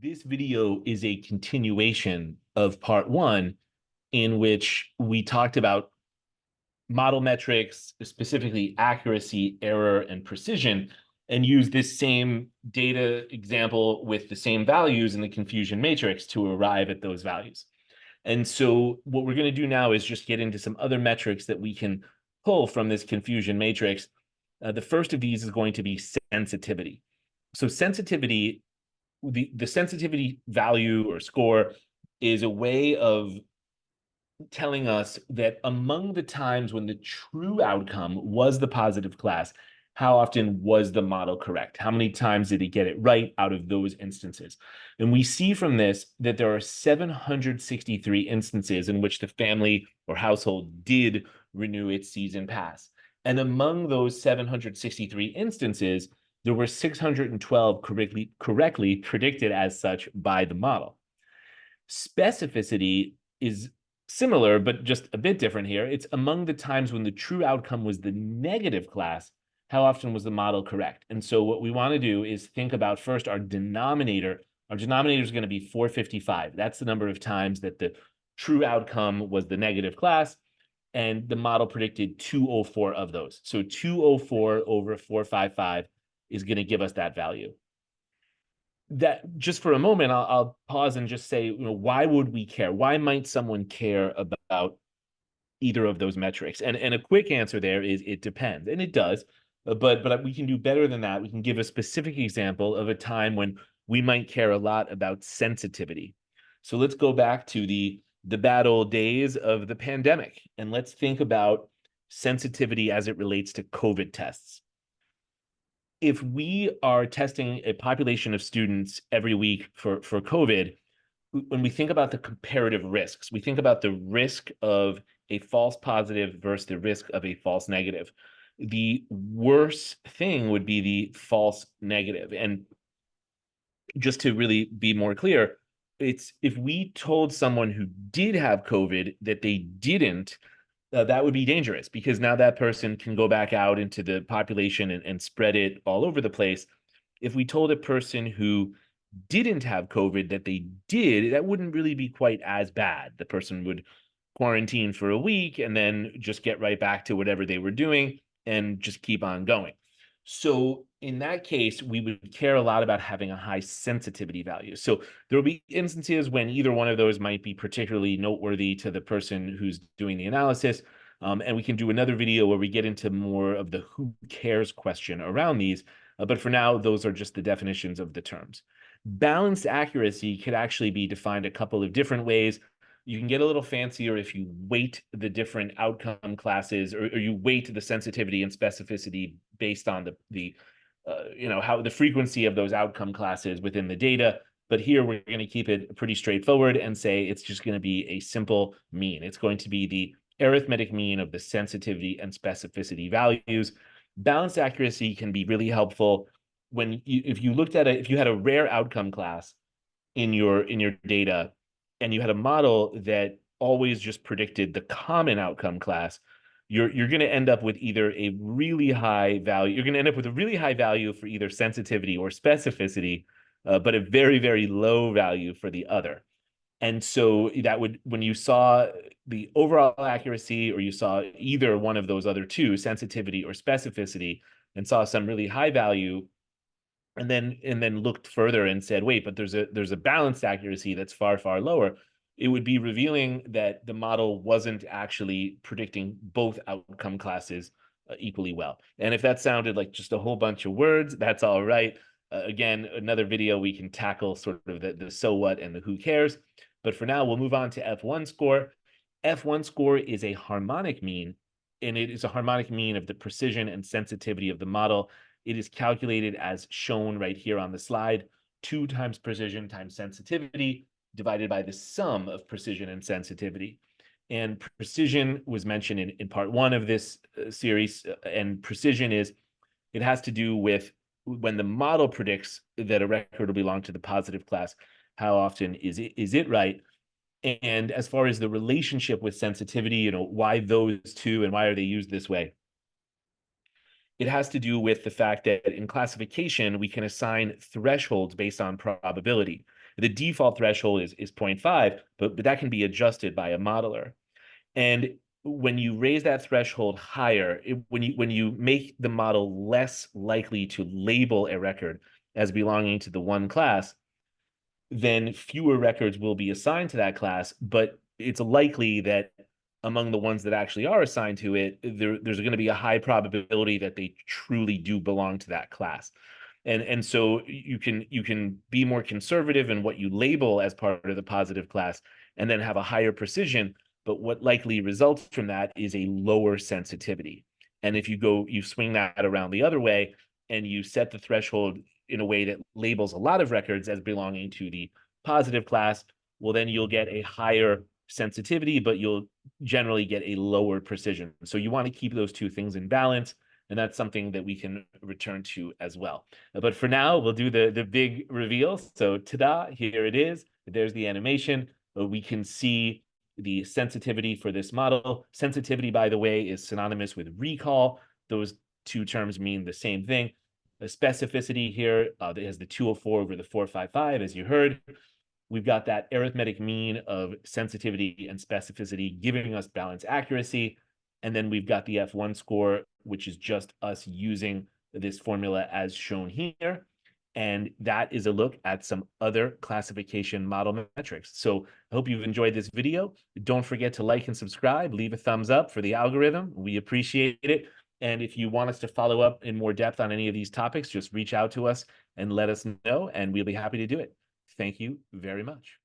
This video is a continuation of part one, in which we talked about model metrics, specifically accuracy, error, and precision, and used this same data example with the same values in the confusion matrix to arrive at those values. And so what we're going to do now is just get into some other metrics that we can pull from this confusion matrix. The first of these is going to be sensitivity. So sensitivity, the sensitivity value or score is a way of telling us that among the times when the true outcome was the positive class, how often was the model correct? How many times did it get it right out of those instances? And we see from this that there are 763 instances in which the family or household did renew its season pass. And among those 763 instances, there were 612 correctly predicted as such by the model. Specificity is similar, but just a bit different here. It's among the times when the true outcome was the negative class, how often was the model correct? And so what we want to do is think about first our denominator. Our denominator is going to be 455. That's the number of times that the true outcome was the negative class, and the model predicted 204 of those. So 204 over 455 is going to give us that value. That just for a moment, I'll pause and just say, why would we care? Why might someone care about either of those metrics? And a quick answer there is it depends, and it does. But we can do better than that. We can give a specific example of a time when we might care a lot about sensitivity. So let's go back to the bad old days of the pandemic, and let's think about sensitivity as it relates to COVID tests. If we are testing a population of students every week for COVID, when we think about the comparative risks, we think about the risk of a false positive versus the risk of a false negative. The worst thing would be the false negative. And just to really be more clear, it's if we told someone who did have COVID that they didn't, that would be dangerous, because now that person can go back out into the population and spread it all over the place. If we told a person who didn't have COVID that they did, that wouldn't really be quite as bad. The person would quarantine for a week and then just get right back to whatever they were doing and just keep on going. So in that case, we would care a lot about having a high sensitivity value. So there will be instances when either one of those might be particularly noteworthy to the person who's doing the analysis. And we can do another video where we get into more of the who cares question around these. But for now, those are just the definitions of the terms. Balanced accuracy could actually be defined a couple of different ways. You can get a little fancier if you weight the different outcome classes, or you weight the sensitivity and specificity based on the how the frequency of those outcome classes within the data. But here we're going to keep it pretty straightforward and say it's just going to be a simple mean. It's going to be the arithmetic mean of the sensitivity and specificity values. Balanced accuracy can be really helpful if you looked at if you had a rare outcome class in your data, and you had a model that always just predicted the common outcome class, you're going to end up with either a really high value. You're going to end up with a really high value for either sensitivity or specificity, but a very, very low value for the other. And so that would, when you saw the overall accuracy, or you saw either one of those other two, sensitivity or specificity, and saw some really high value, and then looked further and said, wait, but there's a balanced accuracy that's far, far lower, it would be revealing that the model wasn't actually predicting both outcome classes equally well. And if that sounded like just a whole bunch of words, that's all right. Again, another video we can tackle sort of the so what and the who cares. But for now, we'll move on to F1 score. F1 score is a harmonic mean, and it is a harmonic mean of the precision and sensitivity of the model. It is calculated as shown right here on the slide: 2 times precision times sensitivity divided by the sum of precision and sensitivity. And precision was mentioned in part one of this series. And precision it has to do with when the model predicts that a record will belong to the positive class, how often is it right? And as far as the relationship with sensitivity, why those two and why are they used this way? It has to do with the fact that in classification, we can assign thresholds based on probability. The default threshold is 0.5, but that can be adjusted by a modeler. And when you raise that threshold higher, when you make the model less likely to label a record as belonging to the one class, then fewer records will be assigned to that class, but it's likely that among the ones that actually are assigned to it, there's going to be a high probability that they truly do belong to that class. And so you can be more conservative in what you label as part of the positive class and then have a higher precision, but what likely results from that is a lower sensitivity. And if you swing that around the other way and you set the threshold in a way that labels a lot of records as belonging to the positive class, well, then you'll get a higher sensitivity, but you'll generally get a lower precision. So you want to keep those two things in balance. And that's something that we can return to as well. But for now, we'll do the big reveal. So ta-da, here it is. There's the animation. We can see the sensitivity for this model. Sensitivity, by the way, is synonymous with recall. Those two terms mean the same thing. The specificity here that has the 204 over the 455, as you heard. We've got that arithmetic mean of sensitivity and specificity giving us balance accuracy. And then we've got the F1 score, which is just us using this formula as shown here. And that is a look at some other classification model metrics. So I hope you've enjoyed this video. Don't forget to like and subscribe, leave a thumbs up for the algorithm. We appreciate it. And if you want us to follow up in more depth on any of these topics, just reach out to us and let us know, and we'll be happy to do it. Thank you very much.